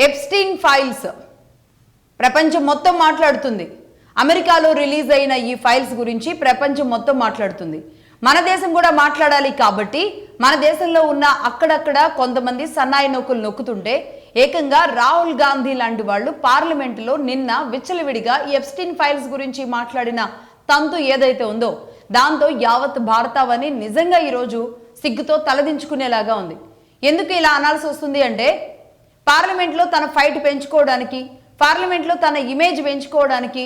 Epstein files ప్రపంచం మొత్తం మాట్లాడుతుంది. అమెరికాలో రిలీజ్ అయిన ఈ ఫైల్స్ గురించి ప్రపంచం మొత్తం మాట్లాడుతుంది. మన దేశం కూడా మాట్లాడాలి కాబట్టి మన దేశంలో ఉన్న అక్కడక్కడ కొంతమంది సన్నాయి నొక్కులు నొక్కుతుంటే ఏకంగా రాహుల్ గాంధీ లాంటి వాళ్ళు పార్లమెంటులో నిన్న విచ్చలవిడిగా ఈ ఎప్స్టీన్ ఫైల్స్ గురించి మాట్లాడిన తంతు ఏదైతే ఉందో దాంతో యావత్ భారతావని నిజంగా ఈరోజు సిగ్గుతో తలదించుకునేలాగా ఉంది. ఎందుకు ఇలా అనాల్సి వస్తుంది అంటే పార్లమెంట్లో తన ఫైట్ పెంచుకోవడానికి, పార్లమెంట్లో తన ఇమేజ్ పెంచుకోవడానికి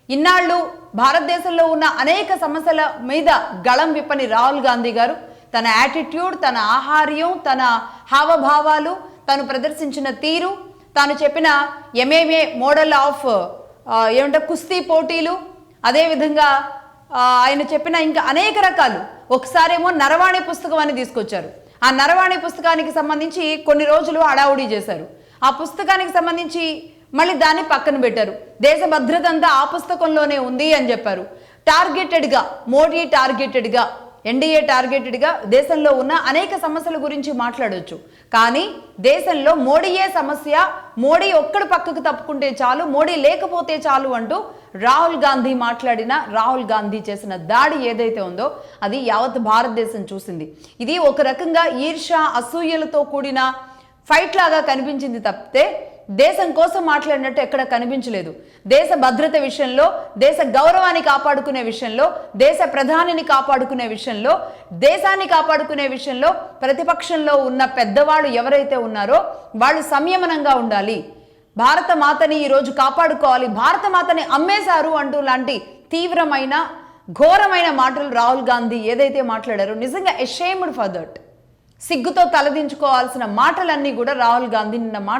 ఇన్నాళ్ళు భారతదేశంలో ఉన్న అనేక సమస్యల మీద గళం విప్పని రాహుల్ గాంధీ గారు తన యాటిట్యూడ్, తన ఆహార్యం, తన హావభావాలు, తను ప్రదర్శించిన తీరు, తాను చెప్పిన ఎంఏఏ మోడల్ ఆఫ్ కుస్తీ పోటీలు, అదేవిధంగా ఆయన చెప్పిన ఇంకా అనేక రకాలు. ఒకసారేమో నరవాణి పుస్తకం అని తీసుకొచ్చారు. ఆ నరవాణి పుస్తకానికి సంబంధించి కొన్ని రోజులు హడావుడి చేశారు. ఆ పుస్తకానికి సంబంధించి మళ్ళీ దాన్ని పక్కన పెట్టారు. దేశ భద్రత అంతా ఆ పుస్తకంలోనే ఉంది అని చెప్పారు. టార్గెటెడ్గా మోడీ టార్గెటెడ్గా, ఎన్డీఏ టార్గెటెడ్గా దేశంలో ఉన్న అనేక సమస్యల గురించి మాట్లాడవచ్చు. కానీ దేశంలో మోడీయే సమస్య, మోడీ ఒక్కడు పక్కకు తప్పుకుంటే చాలు, మోడీ లేకపోతే చాలు అంటూ రాహుల్ గాంధీ మాట్లాడిన, రాహుల్ గాంధీ చేసిన దాడి ఏదైతే ఉందో అది యావత్ భారతదేశం చూసింది. ఇది ఒక రకంగా ఈర్ష్య, అసూయలతో కూడిన ఫైట్ లాగా కనిపించింది తప్పితే దేశం కోసం మాట్లాడినట్టు ఎక్కడ కనిపించలేదు. దేశ భద్రత విషయంలో, దేశ గౌరవాన్ని కాపాడుకునే విషయంలో, దేశ ప్రధానిని కాపాడుకునే విషయంలో, దేశాన్ని కాపాడుకునే విషయంలో ప్రతిపక్షంలో ఉన్న పెద్దవాళ్ళు ఎవరైతే ఉన్నారో వాళ్ళు సంయమనంగా ఉండాలి. భారత మాతని ఈరోజు కాపాడుకోవాలి, భారత మాతని అమ్మేశారు అంటూ లాంటి తీవ్రమైన, ఘోరమైన మాటలు రాహుల్ గాంధీ ఏదైతే మాట్లాడారో నిజంగా అషేమ్డ్ ఫర్ దట్. సిగ్గుతో తలదించుకోవాల్సిన మాటలన్నీ కూడా రాహుల్ గాంధీ నిన్న